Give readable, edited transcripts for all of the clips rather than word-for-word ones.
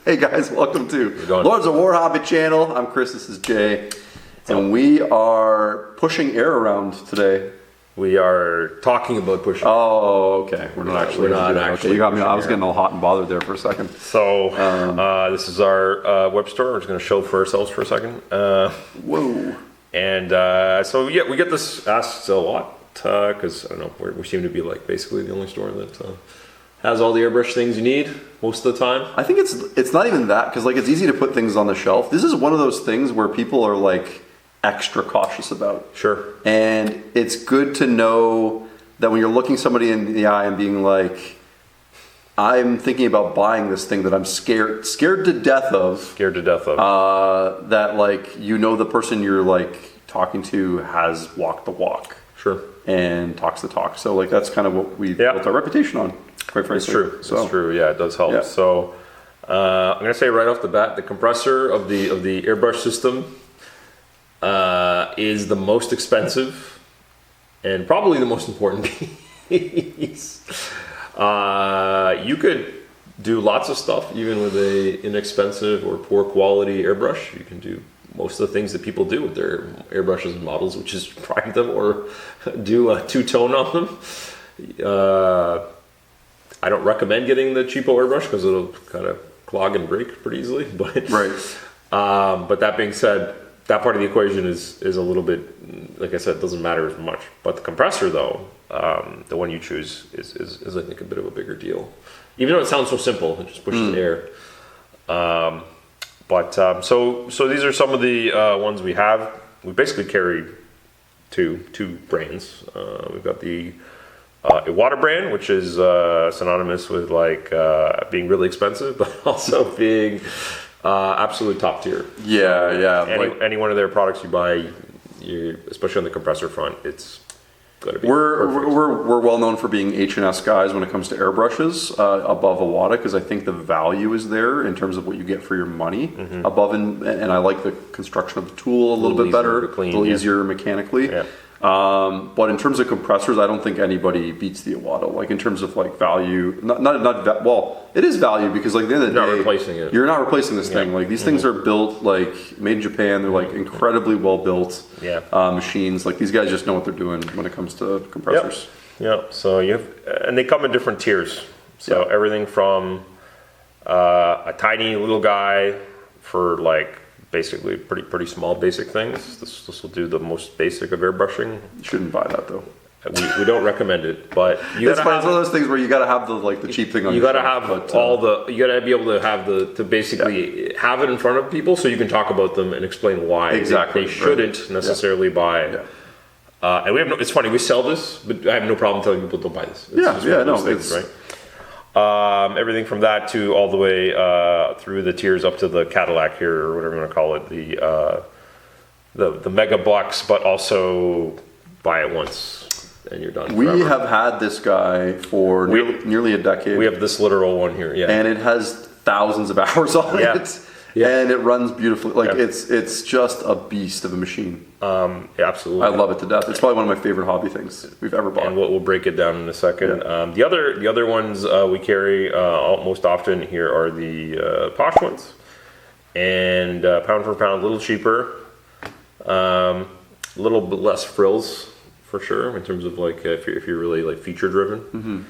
Hey guys, welcome to Lords of War Hobby channel. I'm Chris, this is Jay. And we are pushing air around today. We are talking about pushing. Oh, okay. We're not actually. Okay, you got me. I was getting all hot and bothered there for a second. So this is our web store. We're just going to show for ourselves for a second. Whoa. And so yeah, we get this asked a lot because I don't know, we seem to be like basically the only store that has all the airbrush things you need most of the time. I think it's not even that, because like it's easy to put things on the shelf. This is one of those things where people are like extra cautious about. Sure. And it's good to know that when you're looking somebody in the eye and being like, I'm thinking about buying this thing that I'm scared to death of. Scared to death of. That like, you know, the person you're like talking to has walked the walk. Sure. And talks the talk. So like that's kind of what we built our reputation on. Quite frankly. It's true. So. It's true. Yeah, it does help. Yeah. So I'm gonna say right off the bat, the compressor of the airbrush system is the most expensive and probably the most important piece. You could do lots of stuff even with a inexpensive or poor quality airbrush. You can do most of the things that people do with their airbrushes and models, which is prime them or do a two-tone on them. I don't recommend getting the cheapo airbrush because it'll kind of clog and break pretty easily. But but that being said, that part of the equation is a little bit, like I said, doesn't matter as much. But the compressor, though, the one you choose is I think a bit of a bigger deal. Even though it sounds so simple, it just pushes air. So these are some of the ones we have. We basically carry two brands. We've got the a water brand, which is synonymous with like being really expensive, but also being absolute top tier. Yeah, so any one of their products you buy, especially on the compressor front, it's got to be. We're well known for being H&S guys when it comes to airbrushes above Awada, because I think the value is there in terms of what you get for your money above, and I like the construction of the tool a little bit better, a little easier mechanically. Yeah. But in terms of compressors, I don't think anybody beats the Awada. Like in terms of like value, well, it is value because like at the end of the day, you're not replacing this thing. Like these things are built like made in Japan. They're like incredibly well built machines. Like these guys just know what they're doing when it comes to compressors. Yeah. So and they come in different tiers. So everything from a tiny little guy for like basically pretty small basic things. This will do the most basic of airbrushing. You shouldn't buy that though. We don't recommend it, but it's one of those things where you got to have the cheap thing on. You got to have you got to be able to have to basically have it in front of people so you can talk about them and explain why they shouldn't necessarily buy. Yeah. And we have it's funny, we sell this, but I have no problem telling people don't buy this. It's right. Everything from that to all the way through the tiers up to the Cadillac here, or whatever you want to call it, the mega bucks, but also buy it once and you're done. We have had this guy for nearly a decade. We have this literal one here, and it has thousands of hours on it. Yeah. And it runs beautifully. Like it's just a beast of a machine. Absolutely. I love it to death. It's probably one of my favorite hobby things we've ever bought. And we'll break it down in a second. Yeah. The other ones we carry most often here are the Posh ones, and pound for pound, a little cheaper, a little bit less frills for sure in terms of like if you're really like feature driven.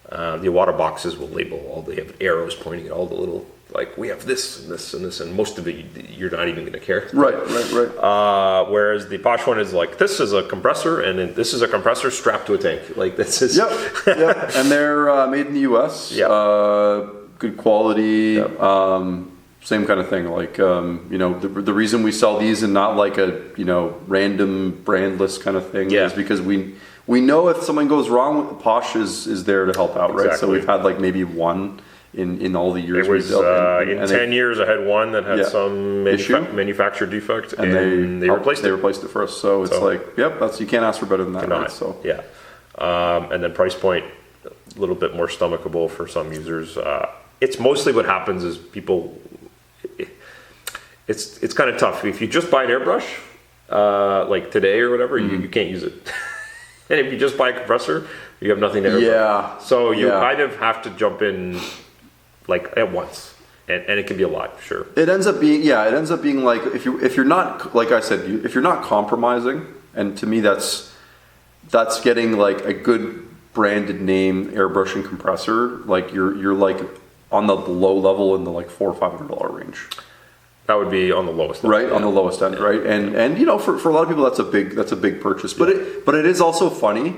The Awada boxes will label they have arrows pointing at all the little. Like we have this and this and this, and most of it you're not even going to care. Right. Whereas the Posh one is like, this is a compressor, and this is a compressor strapped to a tank. Like this is. Yep. And they're made in the U.S. Good quality. Yep. Same kind of thing. Like the reason we sell these and not like a random brandless kind of thing is because we know if something goes wrong, Posh is there to help out, right? So we've had like maybe one. In all the years it was in 10 years I had one that had some manufacturer defect, and they replaced it for us. So it's like you can't ask for better than that, right? So and then price point a little bit more stomachable for some users. It's mostly what happens is people it's kind of tough if you just buy an airbrush like today or whatever. You can't use it. And if you just buy a compressor, you have nothing to airbrush. So you kind of have to jump in like at once. And it can be a lot, sure. It ends up being like if you're not, like I said, if you're not compromising, and to me that's getting like a good branded name airbrushing compressor. Like you're like on the low level in the like $400 or $500 range. That would be on the lowest end. Right, on the lowest end, right? And you know, for a lot of people that's a big purchase. But it is also funny,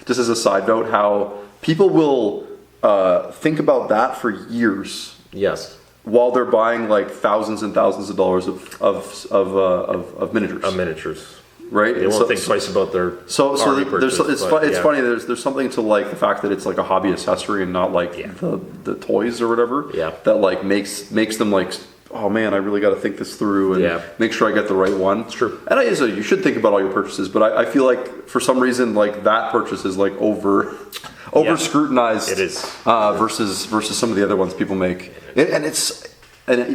just as a side note, how people will think about that for years. Yes. While they're buying like thousands and thousands of dollars of miniatures. Of miniatures. Right? They won't think twice about their so purchase, it's funny, there's something to like the fact that it's like a hobby accessory and not like the toys or whatever. Yeah. That like makes them like, oh man, I really got to think this through and make sure I get the right one. It's true. And you should think about all your purchases, but I feel like for some reason like that purchase is like over scrutinized. It is. Versus some of the other ones people make. And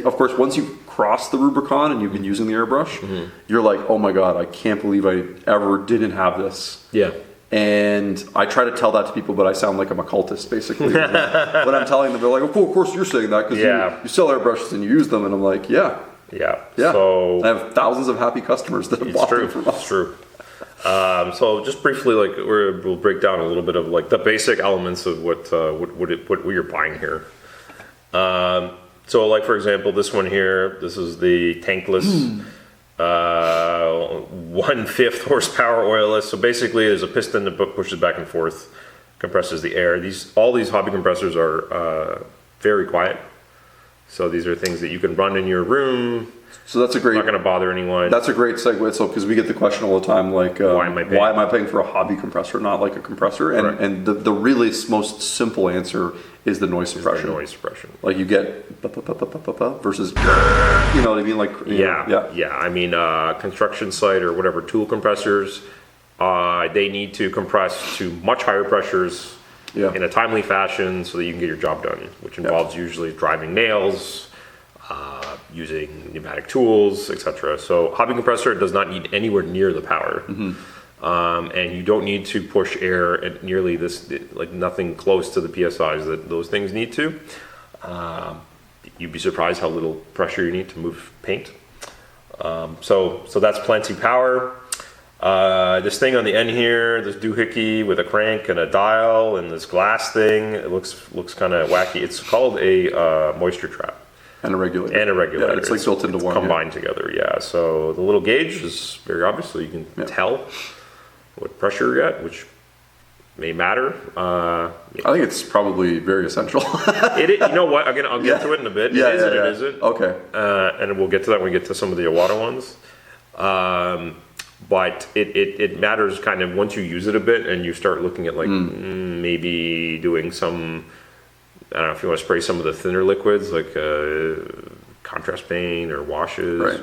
of course once you cross the Rubicon and you've been using the airbrush, you're like, oh my god, I can't believe I ever didn't have this. Yeah. And I try to tell that to people, but I sound like I'm a cultist basically. When I'm telling them, they're like, oh, of course you're saying that because you sell airbrushes and you use them, and I'm like, yeah. So I have thousands of happy customers that have bought them from us. It's true. So just briefly, like we'll break down a little bit of like the basic elements of what you're buying here. So like for example, this one here, this is the tankless 1/5 horsepower oilless. So basically, there's a piston that pushes back and forth, compresses the air. All these hobby compressors are very quiet. So these are things that you can run in your room. So that's a great. Not going to bother anyone. That's a great segue. So because we get the question all the time, like, why am I paying for a hobby compressor, not like a compressor? And and the really most simple answer is the noise suppression. Like you get versus, you know what I mean? Like I mean, construction site or whatever tool compressors, they need to compress to much higher pressures in a timely fashion so that you can get your job done, which involves usually driving nails. Using pneumatic tools, etc. So hobby compressor does not need anywhere near the power, and you don't need to push air at nearly this, like nothing close to the PSIs that those things need to. You'd be surprised how little pressure you need to move paint. So that's plenty power. This thing on the end here, this doohickey with a crank and a dial and this glass thing, it looks kind of wacky. It's called a moisture trap. And a regulator. Yeah, it's like built into one. Combined together, So the little gauge is very obvious, so you can tell what pressure you're at, which may matter. I think it's probably very essential. You know what? I'll get to it in a bit. It is and it isn't. Okay. And we'll get to that when we get to some of the Iwata ones. But it matters kind of once you use it a bit and you start looking at like maybe doing some. I don't know if you want to spray some of the thinner liquids like contrast paint or washes,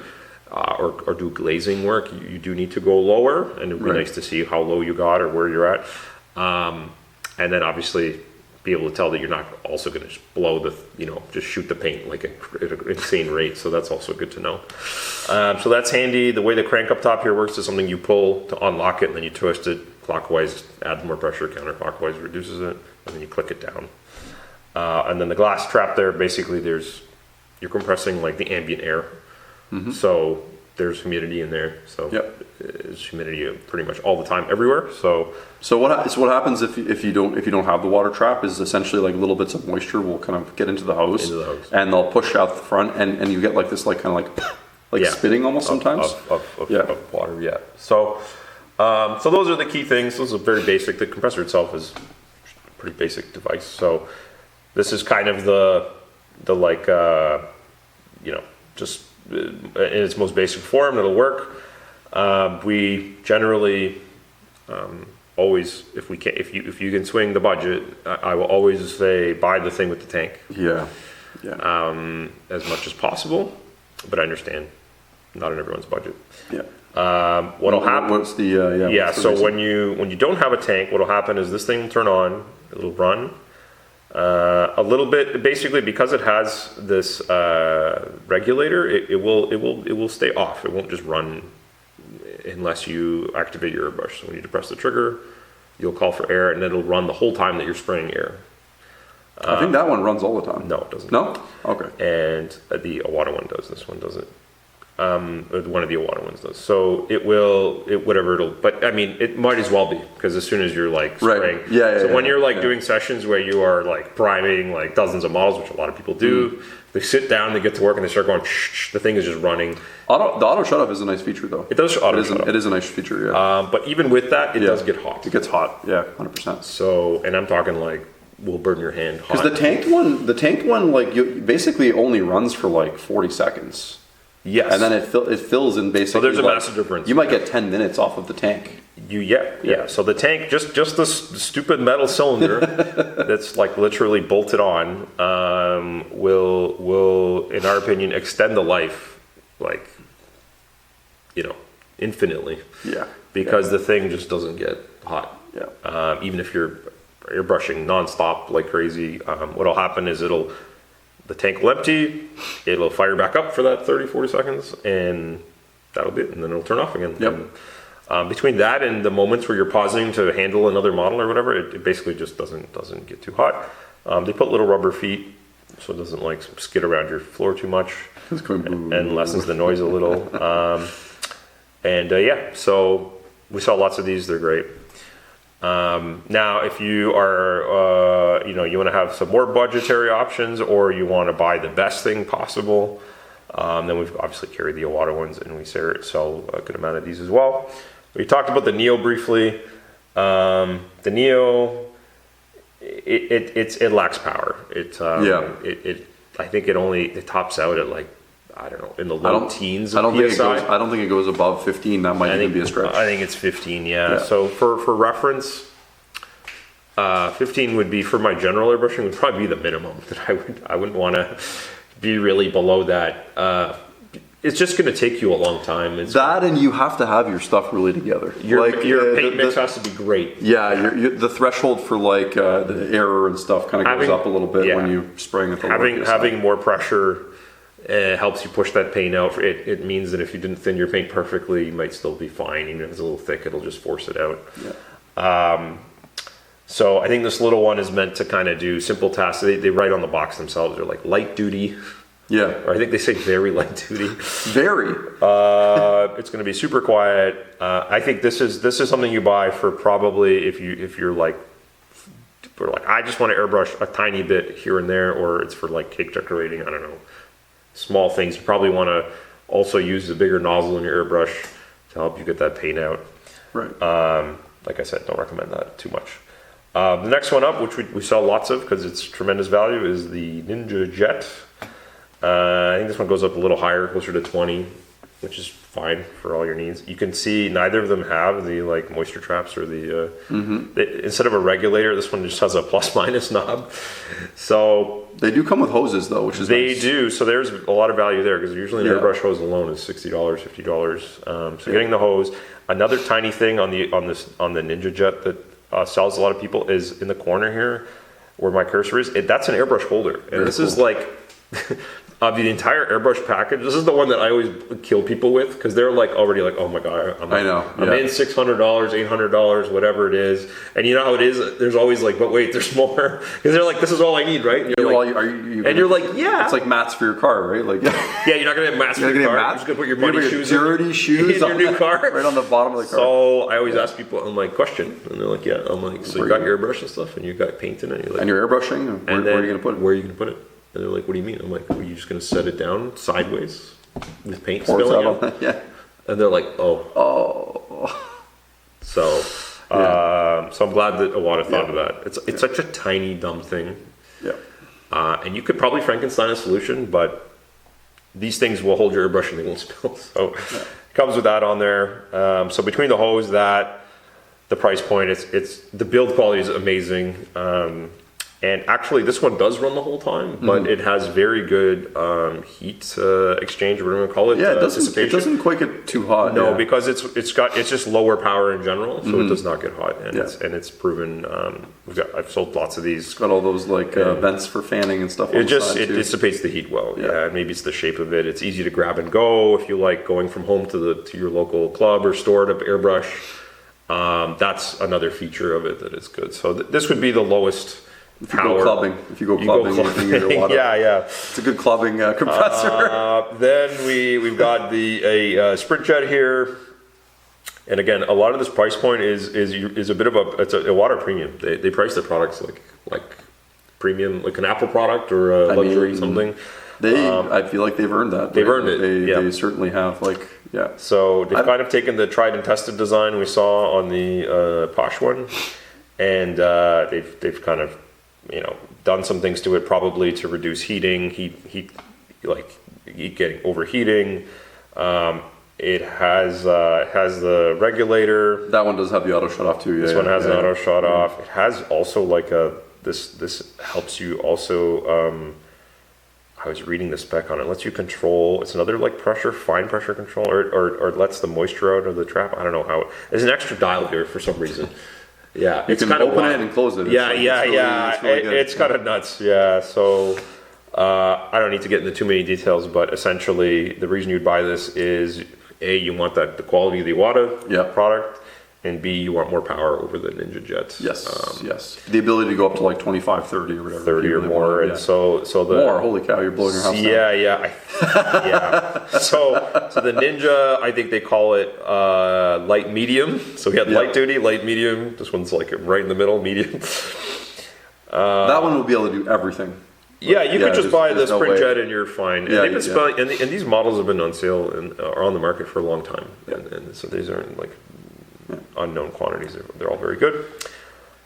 or do glazing work. You do need to go lower, and it'd be nice to see how low you got or where you're at, and then obviously be able to tell that you're not also going to blow just shoot the paint like at an insane rate. So that's also good to know. So that's handy. The way the crank up top here works is something you pull to unlock it, and then you twist it clockwise, adds more pressure, counterclockwise reduces it, and then you click it down. And then the glass trap there, basically you're compressing like the ambient air. So there's humidity in there. So there's humidity pretty much all the time everywhere. So what happens if you don't have the water trap is essentially like little bits of moisture will kind of get into the hose. And they'll push out the front and you get like this like kind of like spitting almost sometimes of water. So those are the key things. Those are very basic. The compressor itself is a pretty basic device. So this is kind of the like, just in its most basic form, it'll work. We generally always, if you can swing the budget, I will always say buy the thing with the tank. As much as possible, but I understand not in everyone's budget. What'll happen? What's the so when you don't have a tank, what'll happen is this thing will turn on, it'll run. A little bit, basically, because it has this regulator, it will stay off. It won't just run unless you activate your airbrush. So when you depress the trigger, you'll call for air, and it'll run the whole time that you're spraying air. I think that one runs all the time. No, it doesn't. No? Okay. And the Iwata one does. This one doesn't. One of the Iwata ones does. So but I mean, it might as well be, because as soon as you're like spraying. Right. Yeah, so when you're like doing sessions where you are like priming like dozens of models, which a lot of people do, they sit down, they get to work, and they start going, the thing is just running. The auto shut off is a nice feature, though. It does auto shut off. It is a nice feature, yeah. But even with that, it does get hot. It gets hot, yeah, 100%. So, and I'm talking like, will burn your hand hot. Because the tank one, like, you basically only runs for like 40 seconds. Yes. And then it fills in basically. So there's a massive difference. You might get 10 minutes off of the tank. Yeah. So the tank, just the stupid metal cylinder that's like literally bolted on, will, in our opinion, extend the life, like, infinitely. Yeah. Because the thing just doesn't get hot. Yeah. Even if you're airbrushing nonstop like crazy, what'll happen is the tank will empty, it'll fire back up for that 30, 40 seconds, and that'll be it, and then it'll turn off again. Yep. And, between that and the moments where you're pausing to handle another model or whatever, it basically just doesn't get too hot. They put little rubber feet so it doesn't like skid around your floor too much, and lessens the noise a little. So we saw lots of these, they're great. Now, if you are, you want to have some more budgetary options, or you want to buy the best thing possible, then we've obviously carried the Iwata ones, and we sell a good amount of these as well. We talked about the Neo briefly. The Neo, it lacks power. I think it tops out at like, I don't know, in the low teens of PSI. I don't think it goes above 15. That might even be a stretch. I think it's 15, yeah. So for reference, 15 would be, for my general airbrushing, would probably be the minimum that I wouldn't want to be really below that. It's just going to take you a long time. And you have to have your stuff really together. Your paint mix has to be great. Yeah, the threshold for like the error and stuff kind of goes up a little bit when you're spraying at the having more pressure helps you push that paint out. It means that if you didn't thin your paint perfectly, you might still be fine. Even if it's a little thick, it'll just force it out. Yeah. So I think this little one is meant to kind of do simple tasks. They write on the box themselves. They're like light duty. Yeah. Or I think they say very light duty. Very. It's going to be super quiet. I think this is something you buy for probably if you're like, I just want to airbrush a tiny bit here and there, or it's for like cake decorating. I don't know. Small things. You probably want to also use a bigger nozzle in your airbrush to help you get that paint out. Right. Like I said, don't recommend that too much. The next one up, which we saw lots of because it's tremendous value, is the Ninja Jet. I think this one goes up a little higher, closer to 20, which is fine for all your needs. You can see neither of them have the like moisture traps or the instead of a regulator, this one just has a plus minus knob. So they do come with hoses though, which is nice. Do. So there's a lot of value there, because usually an airbrush hose alone is $60, $50. So getting the hose. Another tiny thing on the Ninja Jet that sells a lot of people is in the corner here, where my cursor is. That's an airbrush holder, and Very this cool. is like. Of the entire airbrush package, this is the one that I always kill people with, because they're like already like, oh my god, I'm in $600, $800, whatever it is, and you know how it is. There's always like, but wait, there's more, because they're like, this is all I need, right? And you're like, you're like, yeah, it's like mats for your car, right? Like, yeah, you're not gonna have mats for your car. You're just gonna put your muddy shoes, dirty shoes in your new car, right on the bottom of the car. So I always ask people, I'm like, question, and they're like, yeah. I'm like, so you got your airbrush and stuff, and you got paint in it, and you're airbrushing. Where are you gonna put it? Where are you gonna put it? And they're like, what do you mean? I'm like, are you just going to set it down sideways with paint spilling out? Yeah. And they're like, oh. So, so I'm glad that Iwata thought of that. It's such a tiny, dumb thing. Yeah. And you could probably Frankenstein a solution, but these things will hold your airbrush and they won't spill. So it comes with that on there. So between the hose, the price point, it's the build quality is amazing. And actually, this one does run the whole time, but it has very good heat exchange, whatever you want to call it. Yeah, it doesn't quite get too hot. No, because it's just lower power in general, so it does not get hot, and it's proven. I've sold lots of these. It's got all those like vents for fanning and stuff. It dissipates the heat well. Yeah, maybe it's the shape of it. It's easy to grab and go if you like going from home to your local club or store to airbrush. That's another feature of it that is good. So this would be the lowest If you go clubbing, you can get your water. Yeah. It's a good clubbing compressor. Then we've got a sprint jet here, and again, a lot of this price point is a bit of a water premium. They price their products like premium, like an Apple product or a luxury something. I feel like they've earned that. They've earned it. They certainly have. So they've kind of taken the tried and tested design we saw on the Posh one, and they've kind of done some things to it, probably to reduce heat getting overheating. It has the regulator. That one does have the auto shut off too. This one has an auto shut off. It has also this helps you also. I was reading the spec on it. Lets you control. It's another fine pressure control, or lets the moisture out of the trap. I don't know how. There's an extra dial here for some reason. Yeah, you can open it and close it. It's kind of nuts. Yeah, so I don't need to get into too many details, but essentially the reason you'd buy this is A, you want the quality of the Iwata product, and B, you want more power over the Ninja Jet. Yes. The ability to go up to 25, 30 or whatever. 30 or more. And so the more. Holy cow, you're blowing your house down. Yeah. So the Ninja, I think they call it light medium. So we had light duty, light medium. This one's right in the middle, medium. That one will be able to do everything. Yeah, you could just buy the Sprint Jet and you're fine. And they've been spelling, and these models have been on sale and are on the market for a long time. And so these aren't unknown quantities. They're all very good.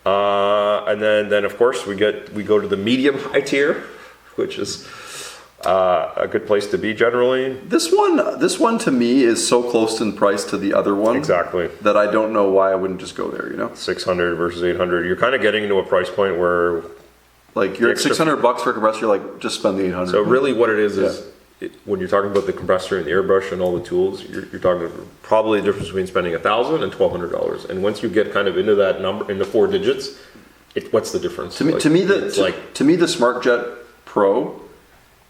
And then of course we go to the medium high tier, which is a good place to be generally. This one to me is so close in price to the other one. Exactly. That I don't know why I wouldn't just go there, 600 versus 800. You're kind of getting into a price point where you're at $600 for a compressor, you're just spend the 800. So really what it is when you're talking about the compressor and the airbrush and all the tools, you're talking probably the difference between spending $1,000 and $1,200. And once you get kind of into that number, in the 4 digits, what's the difference? To me, the Smart Jet Pro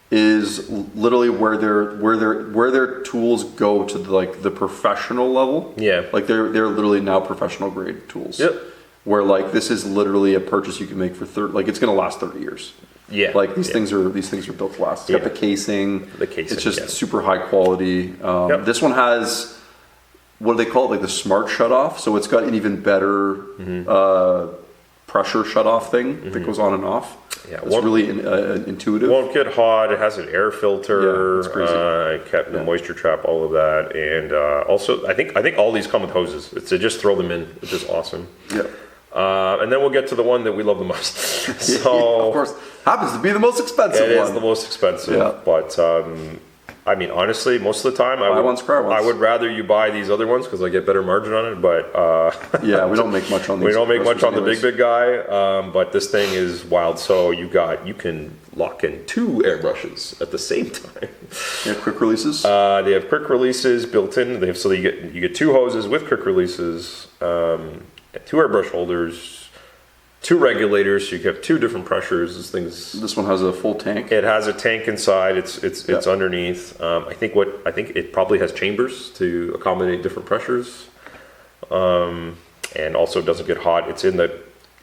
is literally where their tools go to the professional level. Yeah. They're literally now professional grade tools. Yep. Where this is literally a purchase you can make for it's going to last 30 years. Yeah. These things are built to last. It's got the casing. It's just super high quality. This one has, what do they call it? The smart shut off. So it's got an even better pressure shut off thing that goes on and off. Yeah, it's really intuitive. Won't get hot. It has an air filter. Yeah, crazy. Kept the moisture trap, all of that, and also I think all these come with hoses. It's to just throw them in, which is awesome. Yeah. And then we'll get to the one that we love the most. So of course, happens to be the most expensive one. It is the most expensive, but honestly, most of the time, I would rather you buy these other ones because I get better margin on it. But we don't make much on these. We don't make much on the big guy. But this thing is wild. So you can lock in 2 airbrushes at the same time. They have quick releases. They have quick releases built in. You get 2 hoses with quick releases, 2 airbrush holders, 2 regulators, so you have 2 different pressures. This one has a full tank. It has a tank inside. It's underneath. I think it probably has chambers to accommodate different pressures, and also doesn't get hot.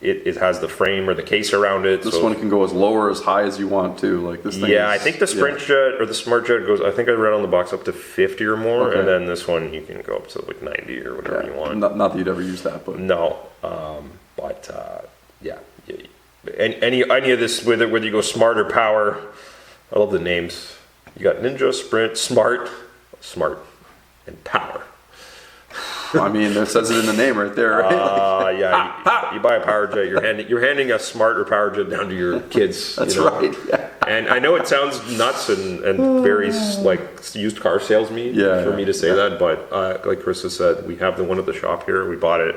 It has the frame or the case around it. This one can go as low or as high as you want to. This thing. I think the Sprint Jet or the Smart Jet goes. I think I read on the box up to 50 or more, and then this one you can go up to 90 or whatever you want. Not that you'd ever use that, but no. Any of this, whether you go Smart or Power, I love the names. You got Ninja, Sprint, Smart, and Power. It says it in the name right there, right? You buy a Power Jet, you're handing a Smart or Power Jet down to your kids. That's right. Yeah. And I know it sounds nuts and very used car salesman for me to say that, but like Chris has said, we have the one at the shop here. We bought it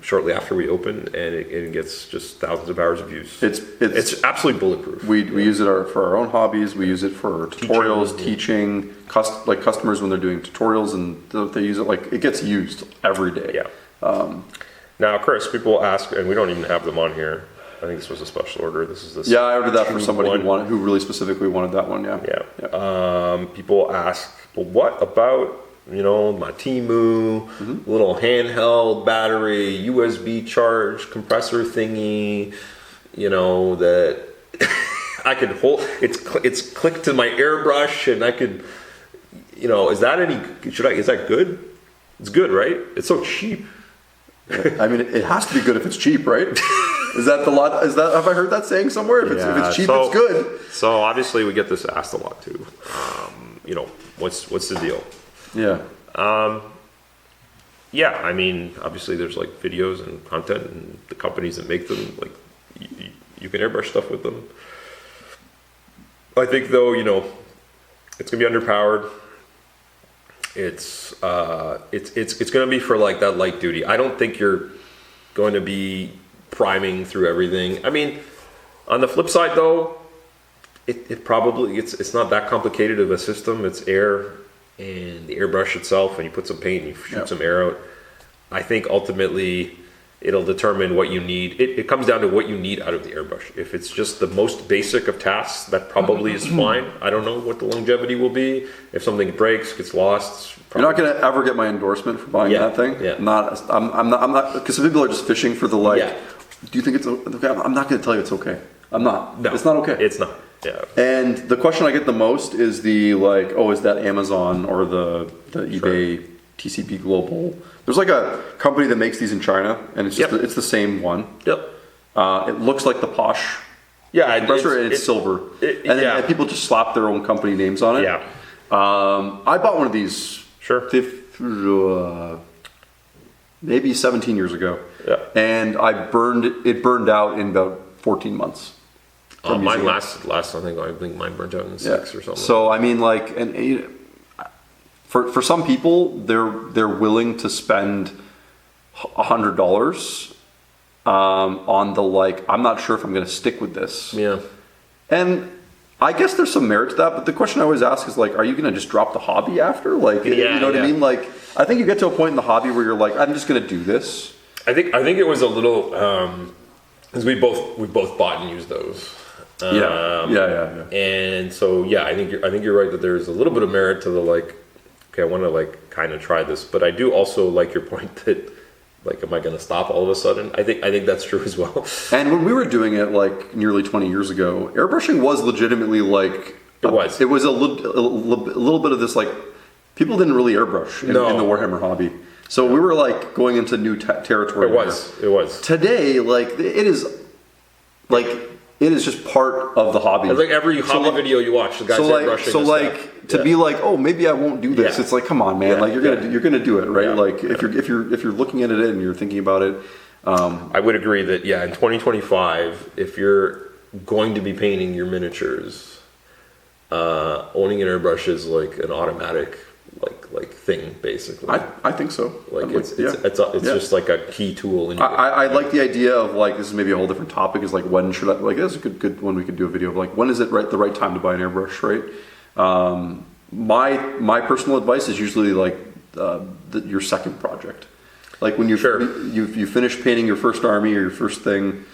shortly after we opened, and it gets just thousands of hours of use. It's absolutely bulletproof. We use it for our own hobbies. We use it for tutorials, teaching, customers when they're doing tutorials, and they use it it gets used every day. Yeah. Now, Chris, people ask, and we don't even have them on here. I think this was a special order. This is this. Yeah, I ordered that for somebody who really specifically wanted that one. Yeah. People ask, well, what about my Timu, little handheld battery, USB charge, compressor thingy, you know, that I could hold. It's clicked to my airbrush, and I could, you know, is that any? Is that good? It's good, right? It's so cheap. I mean, it has to be good if it's cheap, right? Is that the lot? Is that, have I heard that saying somewhere? If it's cheap, it's good. So obviously we get this asked a lot too. You know, what's the deal? Yeah. Yeah, I mean, obviously there's like videos and content, and the companies that make them, like you can airbrush stuff with them. I think though, you know, it's gonna be underpowered. It's gonna be for like that light duty. I don't think you're going to be priming through everything. I mean, on the flip side though, it probably it's not that complicated of a system. It's air and the airbrush itself, and you put some paint and you shoot some air out. I think ultimately it'll determine what you need. It comes down to what you need out of the airbrush. If it's just the most basic of tasks, that probably is fine. I don't know what the longevity will be. If something breaks, gets lost. You're not going to ever get my endorsement for buying that thing. Yeah. I'm not, because some people are just fishing for the like, do you think it's okay? I'm not going to tell you it's okay. I'm not. No, it's not okay. It's not. Yeah. And the question I get the most is the like, oh, is that Amazon or the eBay TCP Global? There's like a company that makes these in China, and it's just it's the same one. Yep. It looks like the Posh compressor, and it's silver. And people just slap their own company names on it. Yeah. I bought one of these. Sure. Maybe 17 years ago. Yeah. And it burned out in about 14 months. Mine last I think mine burnt out in 6 or something. So I mean, like, and for some people, they're willing to spend $100 on the like. I'm not sure if I'm going to stick with this. Yeah. And I guess there's some merit to that, but the question I always ask is like, are you going to just drop the hobby after? Like, you know what I mean? Like, I think you get to a point in the hobby where you're like, I'm just going to do this. I think it was a little because we both bought and used those. Yeah. And so I think you're right that there's a little bit of merit to the like, okay, I want to like kind of try this, but I do also like your point that like, am I going to stop all of a sudden? I think that's true as well. And when we were doing it like nearly 20 years ago, airbrushing was legitimately like it was a little bit of this like people didn't really airbrush in the Warhammer hobby. So we were like going into new territory. It was. Today, like it is just part of the hobby. It's like every hobby video you watch, the guys airbrushing. So like to be like, oh, maybe I won't do this. It's like, come on, man. Like you're gonna do it, right? Yeah. Like if you're looking at it and you're thinking about it. I would agree that in 2025, if you're going to be painting your miniatures, owning an airbrush is like an automatic like thing basically. I think so. Like it's just like a key tool. I like the idea of like, this is maybe a whole different topic, is like, when should I, like, this is a good one we could do a video of, like, when is it the right time to buy an airbrush, right? My personal advice is usually like your second project. Like when you finish painting your first army or your first thing,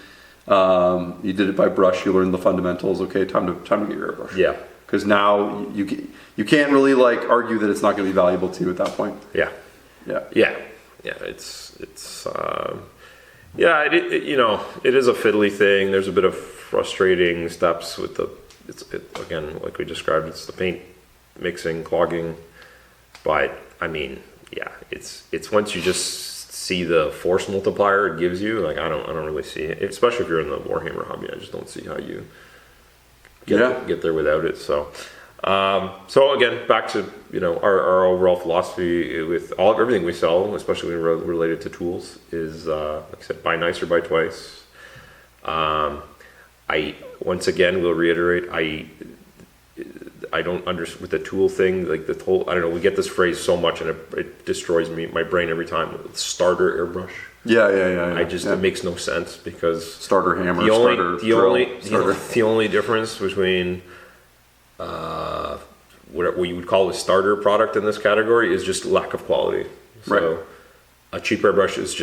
you did it by brush, you learned the fundamentals, okay, time to get your airbrush. Yeah. Because now you can't really like argue that it's not going to be valuable to you at that point. Yeah. It's it is a fiddly thing. There's a bit of frustrating steps with again, like we described, it's the paint mixing, clogging, but I mean, it's once you just see the force multiplier it gives you, like I don't really see it, especially if you're in the Warhammer hobby. I just don't see how you get there without it. So again, back to our overall philosophy with everything we sell, especially when related to tools, is like I said, buy nice or buy twice. I once again will reiterate, I don't understand with the tool thing, like the whole, I don't know, we get this phrase so much and it destroys my brain every time. Starter airbrush. Yeah. It makes no sense, because starter hammer, the only difference between what you would call a starter product in this category is just lack of quality. So a cheap airbrush it's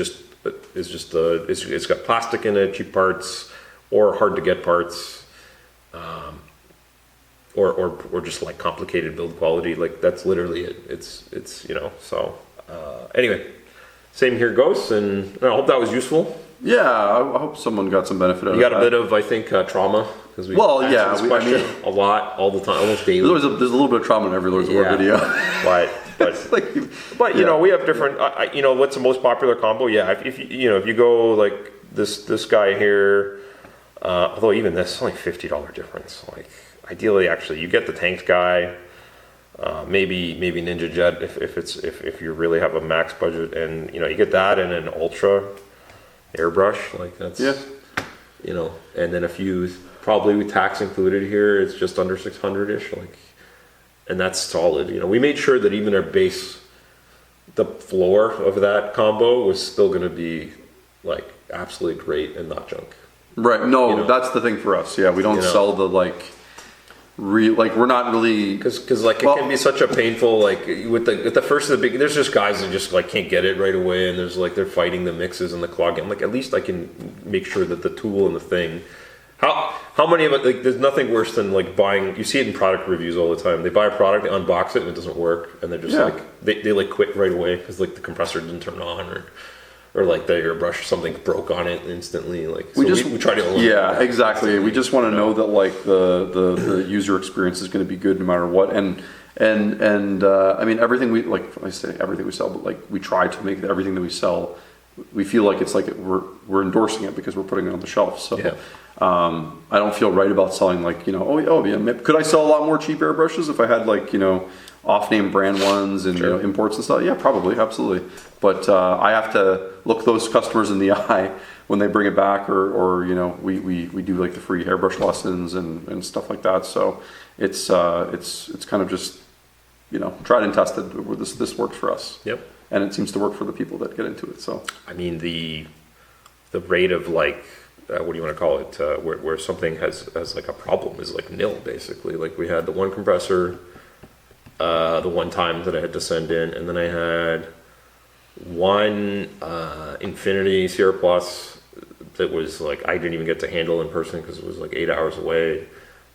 got plastic in it, cheap parts, or hard to get parts, or just like complicated build quality. Like that's literally it. It's so anyway. same here goes, and I hope that was useful. Yeah, I hope someone got some benefit out of You that. got a bit of, I think, trauma because we Well, answer yeah, this I question mean- a lot, all the time, almost daily. there's a little bit of trauma in every Lords of War video. But Like, But you yeah. know, we have different. You know, what's the most popular combo? Yeah, if you go like this guy here, although even this is only $50 difference. Like ideally, actually, you get the tanks guy, maybe Ninja Jet if you really have a max budget, and you know you get that and an ultra airbrush like that's Yeah. you know, and then if you probably with tax included here, it's just under 600-ish like. And that's solid. You know, we made sure that even our base, the floor of that combo was still going to be like absolutely great and not junk. Right. No, You know. that's the thing for us. Yeah, we don't You know. sell the like we're not really. Because like it Well- can be such a painful like with the first of the big. There's just guys that just like can't get it right away, and there's like they're fighting the mixes and the clogging. Like at least I can make sure that the tool and the thing. How many of it, like, there's nothing worse than like buying, you see it in product reviews all the time. They buy a product, they unbox it and it doesn't work. And they're just Yeah. like, they like quit right away because like the compressor didn't turn on or like the airbrush or something broke on it instantly. Like, so we try to eliminate Yeah, that. exactly. We just want to know that like the user experience is going to be good no matter what. And I mean, everything we, like I say, everything we sell, but like we try to make everything that we sell, we feel like it's like we're endorsing it because we're putting it on the shelf. So. Yeah. I don't feel right about selling like, you know, oh yeah, could I sell a lot more cheap airbrushes if I had like, you know, off-name brand ones and you know, imports and stuff? Yeah, probably, absolutely. But I have to look those customers in the eye when they bring it back, or you know, we do like the free hairbrush lessons and stuff like that. So it's kind of just, you know, tried and tested. This works for us. Yep. And it seems to work for the people that get into it. So I mean, the rate of like, what do you want to call it? Where something has like a problem is like nil, basically. Like we had the one compressor, the one time that I had to send in, and then I had one Infinity Sierra Plus that was like I didn't even get to handle in person because it was like 8 hours away.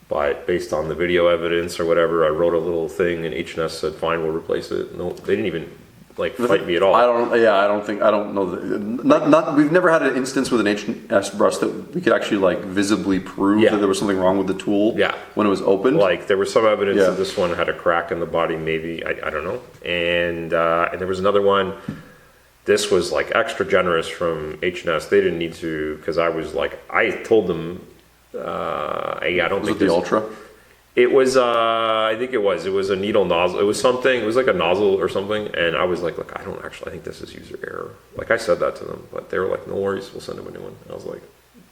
But based on the video evidence or whatever, I wrote a little thing, and H&S said, "Fine, we'll replace it." No, they didn't even like fight me at all. I don't know. We've never had an instance with an H&S brush that we could actually like visibly prove Yeah. that there was something wrong with the tool Yeah. when it was opened. Like there was some evidence Yeah. that this one had a crack in the body, maybe I don't know. And there was another one. This was like extra generous from H&S. They didn't need to because I was like I told them. I don't was think it the this- Ultra? It was, I think it was a needle nozzle. It was something, it was like a nozzle or something. And I was like, look, I think this is user error. Like I said that to them, but they were like, no worries, we'll send them a new one. And I was like,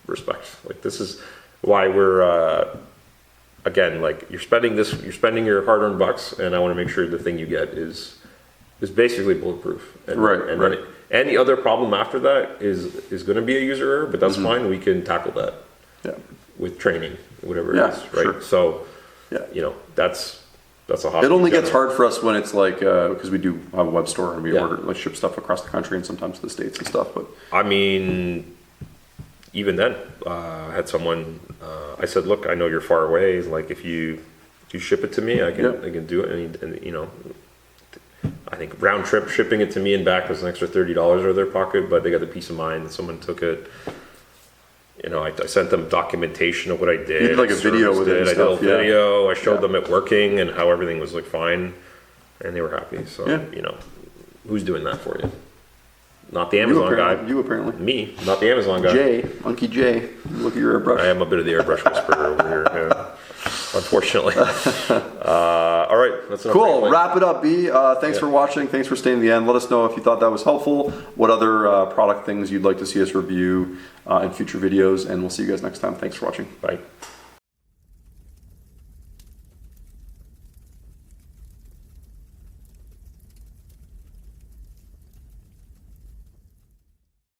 respect. Like this is why we're, again, like you're spending your hard-earned bucks, and I want to make sure the thing you get is basically bulletproof. And, Right, And right. then any other problem after that is going to be a user error, but that's fine. We can tackle that Yeah. with training, whatever Yeah, it is, right? sure. So, Yeah. you know, that's a hot. It only gets hard for us when it's like because we do have a web store and we Yeah. order like ship stuff across the country and sometimes to the States and stuff. But I mean, even then, I had someone. I said, "Look, I know you're far away. Like, if you ship it to me, I can do it." And you know, I think round trip shipping it to me and back was an extra $30 out of their pocket, but they got the peace of mind that someone took it. You know, I sent them documentation of what I did. You did like a video with it and I did a stuff, yeah. video. I showed Yeah. them it working and how everything was like fine, and they were happy. So Yeah. you know, who's doing that for you? Not the Amazon guy. You apparently. Me, not the Amazon guy. Jay, Unky Jay, look at your airbrush. I am a bit of the airbrush whisperer over here. Yeah. Unfortunately. All right, that's enough Cool. rambling. Wrap it up, B. Thanks for watching. Thanks for staying to the end. Let us know if you thought that was helpful. What other product things you'd like to see us review in future videos, and we'll see you guys next time. Thanks for watching. Bye.